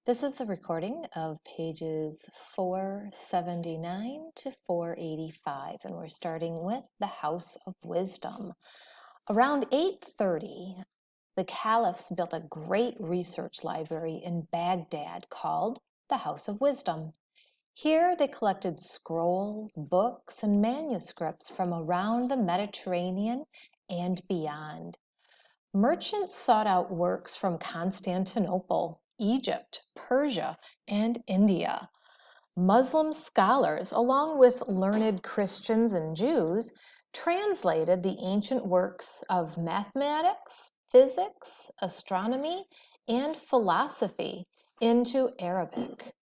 This is a recording of pages 479 to 485, and we're starting with the House of Wisdom. Around 830, the caliphs built a great research library in Baghdad called the House of Wisdom. Here they collected scrolls, books, and manuscripts from around the Mediterranean and beyond. Merchants sought out works from Constantinople, Egypt, Persia, and India. Muslim scholars, along with learned Christians and Jews, translated the ancient works of mathematics, physics, astronomy, and philosophy into Arabic.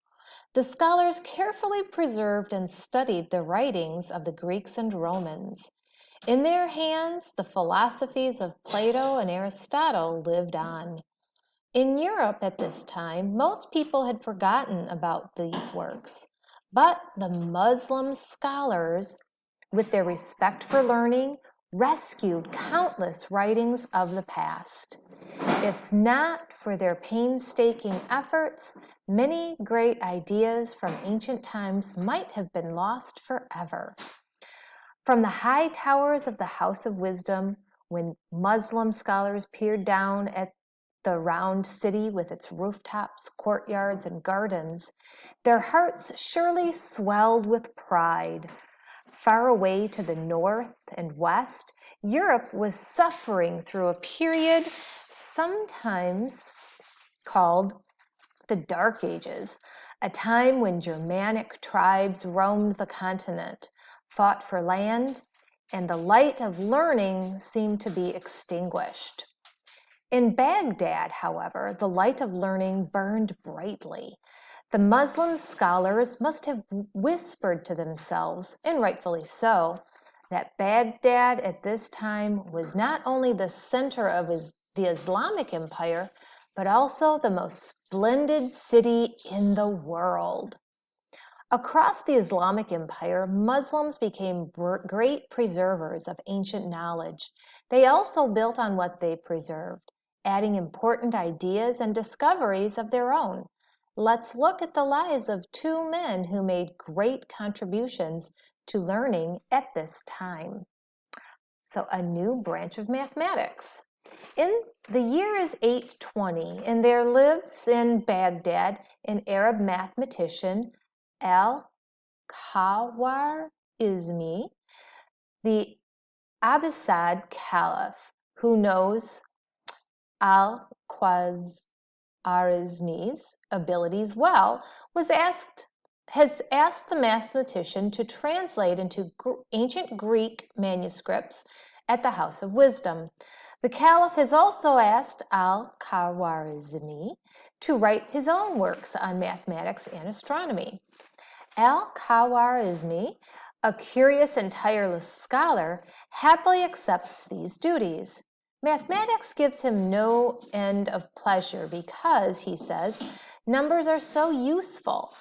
The scholars carefully preserved and studied the writings of the Greeks and Romans. In their hands, the philosophies of Plato and Aristotle lived on. In Europe at this time, most people had forgotten about these works, but the Muslim scholars, with their respect for learning, rescued countless writings of the past. If not for their painstaking efforts, many great ideas from ancient times might have been lost forever. From the high towers of the House of Wisdom, when Muslim scholars peered down at the round city with its rooftops, courtyards, and gardens, their hearts surely swelled with pride. Far away to the north and west, Europe was suffering through a period sometimes called the Dark Ages, a time when Germanic tribes roamed the continent, fought for land, and the light of learning seemed to be extinguished. In Baghdad, however, the light of learning burned brightly. The Muslim scholars must have whispered to themselves, and rightfully so, that Baghdad at this time was not only the center of the Islamic Empire, but also the most splendid city in the world. Across the Islamic Empire, Muslims became great preservers of ancient knowledge. They also built on what they preserved, adding important ideas and discoveries of their own. Let's look at the lives of two men who made great contributions to learning at this time. So, a new branch of mathematics. The year is 820, and there lives in Baghdad an Arab mathematician, al-Khwarizmi, the Abbasid Caliph, who knows al-Khwarizmi's abilities well, has asked the mathematician to translate into ancient Greek manuscripts at the House of Wisdom. The Caliph has also asked al-Khwarizmi to write his own works on mathematics and astronomy. Al-Khwarizmi, a curious and tireless scholar, happily accepts these duties. Mathematics gives him no end of pleasure because, he says, numbers are so useful.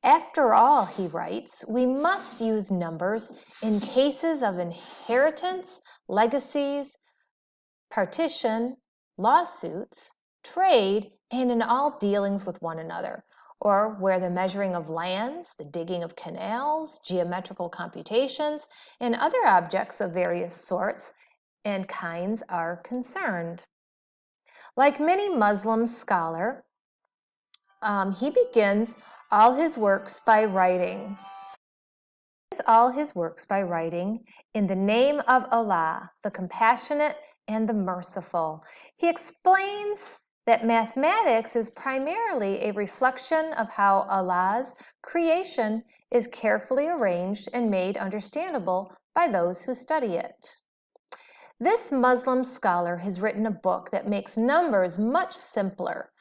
After all, he writes, we must use numbers in cases of inheritance, legacies, partition, lawsuits, trade, and in all dealings with one another, or where the measuring of lands, the digging of canals, geometrical computations, and other objects of various sorts and kinds are concerned. Like many Muslim scholars, he begins all his works by writing. In the name of Allah, the compassionate and the merciful. He explains that mathematics is primarily a reflection of how Allah's creation is carefully arranged and made understandable by those who study it. This Muslim scholar has written a book that makes numbers much simpler.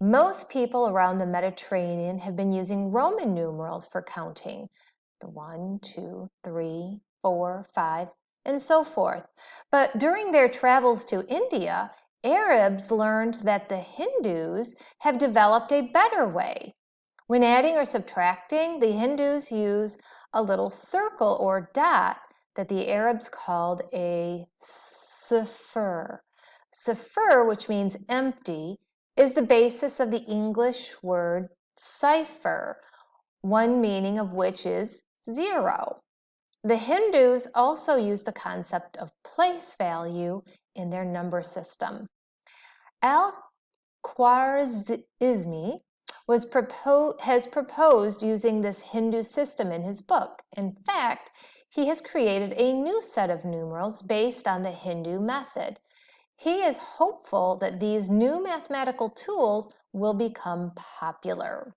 Most people around the Mediterranean have been using Roman numerals for counting, the 1, 2, 3, 4, 5, and so forth. But during their travels to India, Arabs learned that the Hindus have developed a better way. When adding or subtracting, the Hindus use a little circle or dot that the Arabs called a sifr. Sifr, which means empty, is the basis of the English word cipher, one meaning of which is 0. The Hindus also use the concept of place value in their number system. Al-Khwarizmi has proposed using this Hindu system in his book. In fact, he has created a new set of numerals based on the Hindu method. He is hopeful that these new mathematical tools will become popular.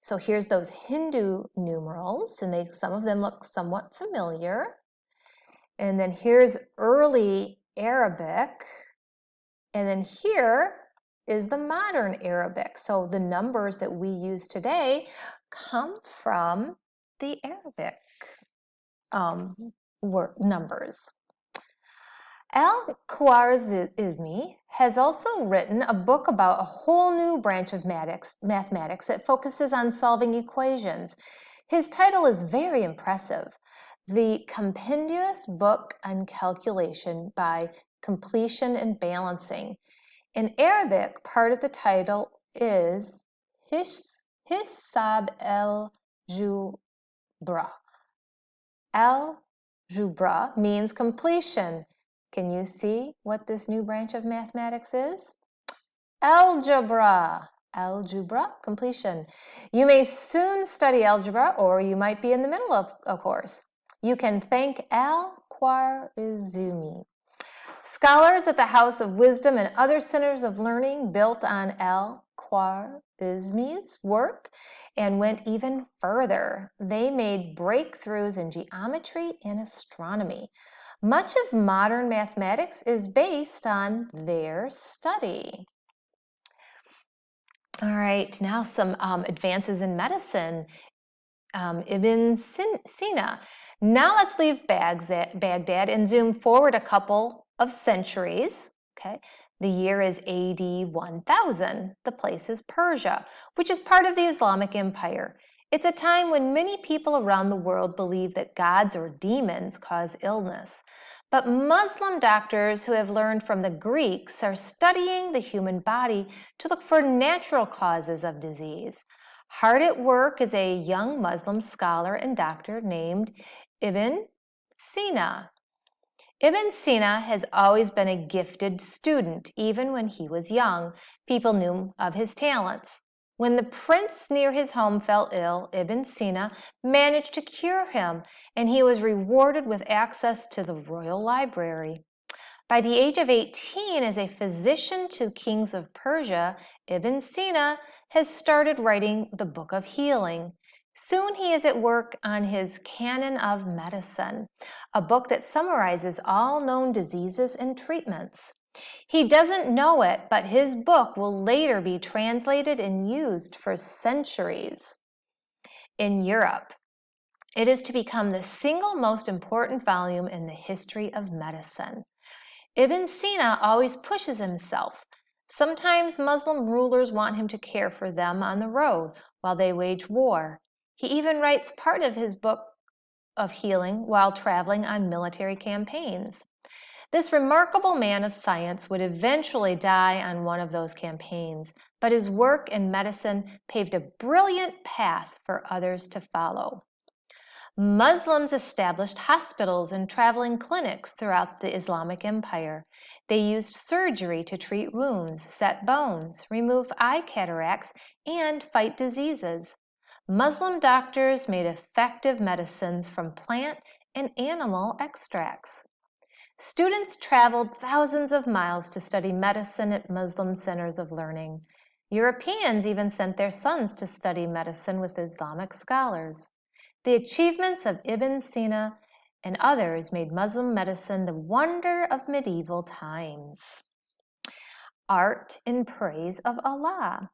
So here's those Hindu numerals, and some of them look somewhat familiar. And then here's early Arabic. And then here is the modern Arabic. So the numbers that we use today come from the Arabic numbers. Al-Khwarizmi has also written a book about a whole new branch of mathematics that focuses on solving equations. His title is very impressive, The Compendious Book on Calculation by Completion and Balancing. In Arabic, part of the title is Hisab el-Jubra. Algebra means completion. Can you see what this new branch of mathematics is? Algebra. Algebra, completion. You may soon study algebra, or you might be in the middle of a course. You can thank Al-Khwarizmi. Scholars at the House of Wisdom and other centers of learning built on Al-Khwarizmi's work and went even further. They made breakthroughs in geometry and astronomy. Much of modern mathematics is based on their study. All right, now some advances in medicine. Ibn Sina. Now let's leave Baghdad and zoom forward a couple of centuries. Okay, the year is AD 1000. The place is Persia, which is part of the Islamic Empire. It's a time when many people around the world believe that gods or demons cause illness. But Muslim doctors who have learned from the Greeks are studying the human body to look for natural causes of disease. Hard at work is a young Muslim scholar and doctor named Ibn Sina. Ibn Sina has always been a gifted student. Even when he was young, people knew of his talents. When the prince near his home fell ill, Ibn Sina managed to cure him, and he was rewarded with access to the royal library. By the age of 18, as a physician to kings of Persia, Ibn Sina has started writing the Book of Healing. Soon he is at work on his Canon of Medicine, a book that summarizes all known diseases and treatments. He doesn't know it, but his book will later be translated and used for centuries. In Europe, it is to become the single most important volume in the history of medicine. Ibn Sina always pushes himself. Sometimes Muslim rulers want him to care for them on the road while they wage war. He even writes part of his book of healing while traveling on military campaigns. This remarkable man of science would eventually die on one of those campaigns, but his work in medicine paved a brilliant path for others to follow. Muslims established hospitals and traveling clinics throughout the Islamic Empire. They used surgery to treat wounds, set bones, remove eye cataracts, and fight diseases. Muslim doctors made effective medicines from plant and animal extracts. Students traveled thousands of miles to study medicine at Muslim centers of learning. Europeans even sent their sons to study medicine with Islamic scholars. The achievements of Ibn Sina and others made Muslim medicine the wonder of medieval times. Art in praise of Allah.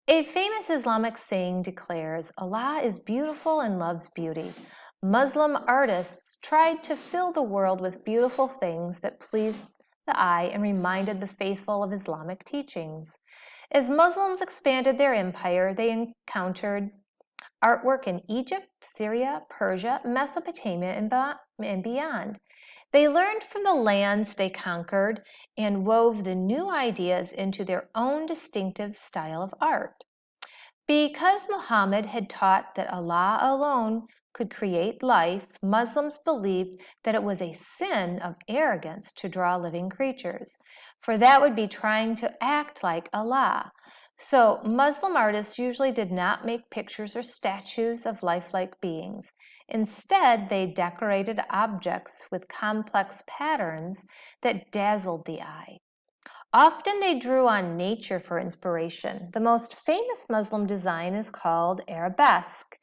A famous Islamic saying declares, Allah is beautiful and loves beauty. Muslim artists tried to fill the world with beautiful things that pleased the eye and reminded the faithful of Islamic teachings. As Muslims expanded their empire, they encountered artwork in Egypt, Syria, Persia, Mesopotamia, and beyond. They learned from the lands they conquered and wove the new ideas into their own distinctive style of art. Because Muhammad had taught that Allah alone could create life, Muslims believed that it was a sin of arrogance to draw living creatures, for that would be trying to act like Allah. So, Muslim artists usually did not make pictures or statues of lifelike beings. Instead, they decorated objects with complex patterns that dazzled the eye. Often they drew on nature for inspiration. The most famous Muslim design is called arabesque,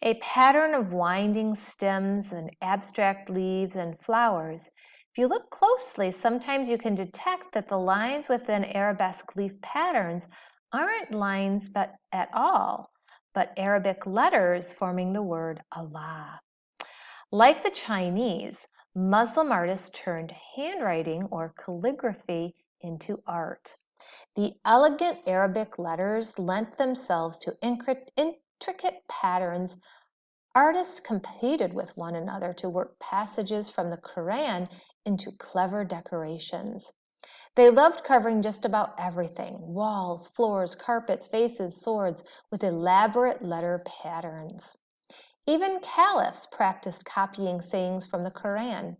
a pattern of winding stems and abstract leaves and flowers. If you look closely, sometimes you can detect that the lines within arabesque leaf patterns aren't lines at all, but Arabic letters forming the word Allah. Like the Chinese, Muslim artists turned handwriting or calligraphy into art. The elegant Arabic letters lent themselves to intricate patterns. Artists competed with one another to work passages from the Quran into clever decorations. They loved covering just about everything: walls, floors, carpets, vases, swords, with elaborate letter patterns. Even caliphs practiced copying sayings from the Quran.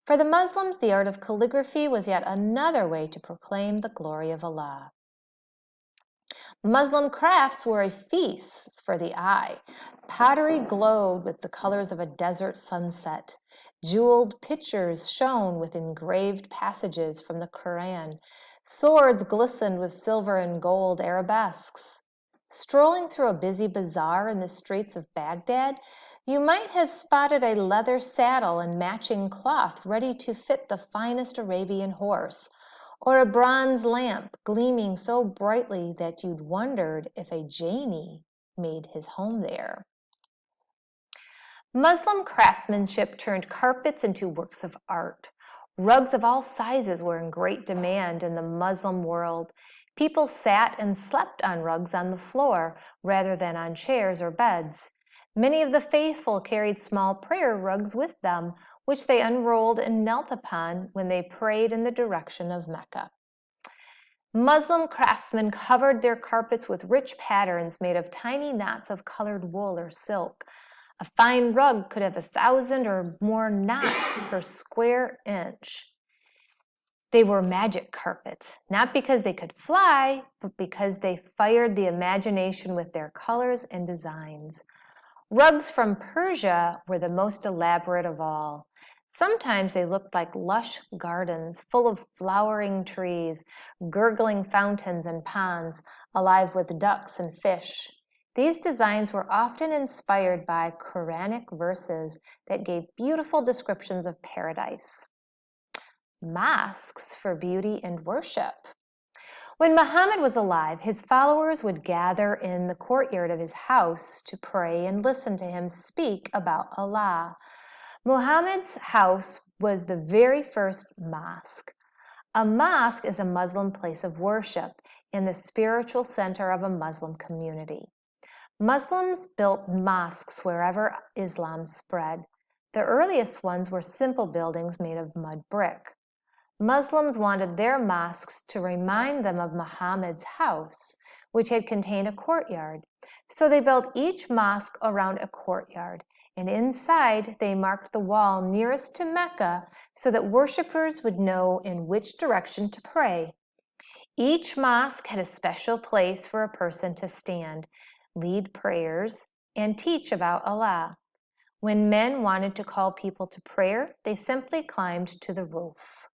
For the Muslims, the art of calligraphy was yet another way to proclaim the glory of Allah. Muslim crafts were a feast for the eye. Pottery glowed with the colors of a desert sunset. Jeweled pitchers shone with engraved passages from the Quran. Swords glistened with silver and gold arabesques. Strolling through a busy bazaar in the streets of Baghdad, you might have spotted a leather saddle and matching cloth ready to fit the finest Arabian horse, or a bronze lamp gleaming so brightly that you'd wondered if a genie made his home there. Muslim craftsmanship turned carpets into works of art. Rugs of all sizes were in great demand in the Muslim world. People sat and slept on rugs on the floor rather than on chairs or beds. Many of the faithful carried small prayer rugs with them, which they unrolled and knelt upon when they prayed in the direction of Mecca. Muslim craftsmen covered their carpets with rich patterns made of tiny knots of colored wool or silk. A fine rug could have 1,000 or more knots per square inch. They were magic carpets, not because they could fly, but because they fired the imagination with their colors and designs. Rugs from Persia were the most elaborate of all. Sometimes they looked like lush gardens full of flowering trees, gurgling fountains and ponds, alive with ducks and fish. These designs were often inspired by Quranic verses that gave beautiful descriptions of paradise. Mosques for beauty and worship. When Muhammad was alive, his followers would gather in the courtyard of his house to pray and listen to him speak about Allah. Muhammad's house was the very first mosque. A mosque is a Muslim place of worship and the spiritual center of a Muslim community. Muslims built mosques wherever Islam spread. The earliest ones were simple buildings made of mud brick. Muslims wanted their mosques to remind them of Muhammad's house, which had contained a courtyard. So they built each mosque around a courtyard, and inside they marked the wall nearest to Mecca so that worshippers would know in which direction to pray. Each mosque had a special place for a person to stand, lead prayers, and teach about Allah. When men wanted to call people to prayer, they simply climbed to the roof.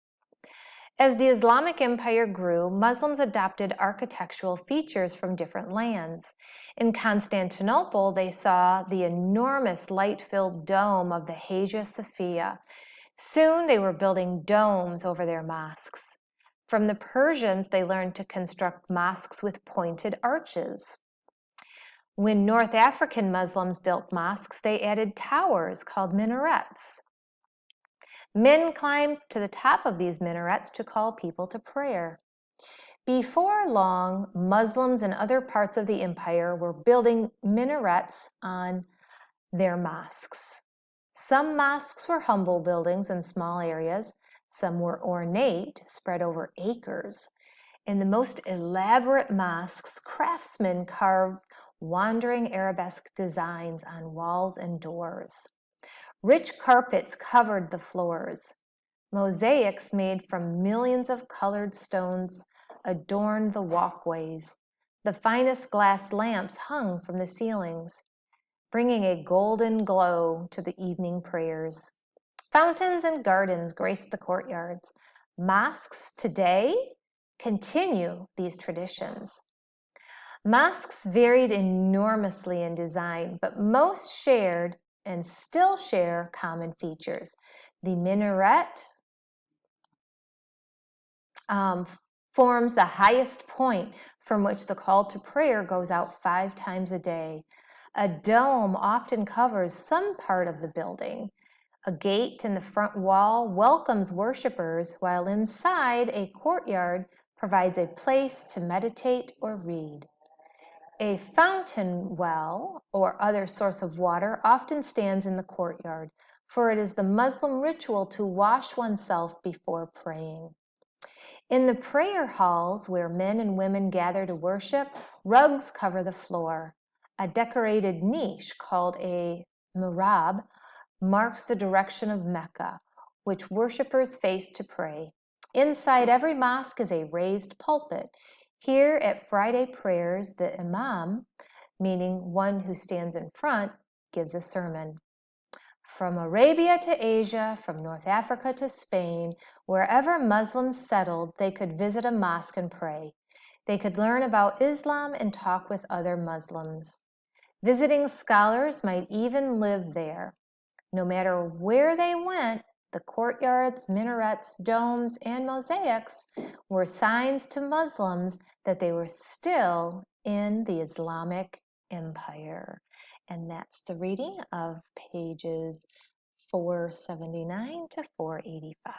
As the Islamic Empire grew, Muslims adopted architectural features from different lands. In Constantinople, they saw the enormous light-filled dome of the Hagia Sophia. Soon they were building domes over their mosques. From the Persians, they learned to construct mosques with pointed arches. When North African Muslims built mosques, they added towers called minarets. Men climbed to the top of these minarets to call people to prayer. Before long, Muslims in other parts of the empire were building minarets on their mosques. Some mosques were humble buildings in small areas. Some were ornate, spread over acres. In the most elaborate mosques, craftsmen carved wandering arabesque designs on walls and doors. Rich carpets covered the floors. Mosaics made from millions of colored stones adorned the walkways. The finest glass lamps hung from the ceilings, bringing a golden glow to the evening prayers. Fountains and gardens graced the courtyards. Mosques today continue these traditions. Mosques varied enormously in design, but most shared and still share common features. The minaret forms the highest point from which the call to prayer goes out 5 times a day. A dome often covers some part of the building. A gate in the front wall welcomes worshipers, while inside a courtyard provides a place to meditate or read. A fountain well or other source of water often stands in the courtyard, for it is the Muslim ritual to wash oneself before praying. In the prayer halls where men and women gather to worship, rugs cover the floor. A decorated niche called a mihrab marks the direction of Mecca, which worshipers face to pray. Inside every mosque is a raised pulpit. Here at Friday prayers, the imam, meaning one who stands in front, gives a sermon. From Arabia to Asia, from North Africa to Spain, wherever Muslims settled, they could visit a mosque and pray. They could learn about Islam and talk with other Muslims. Visiting scholars might even live there. No matter where they went, the courtyards, minarets, domes, and mosaics were signs to Muslims that they were still in the Islamic Empire. And that's the reading of pages 479 to 485.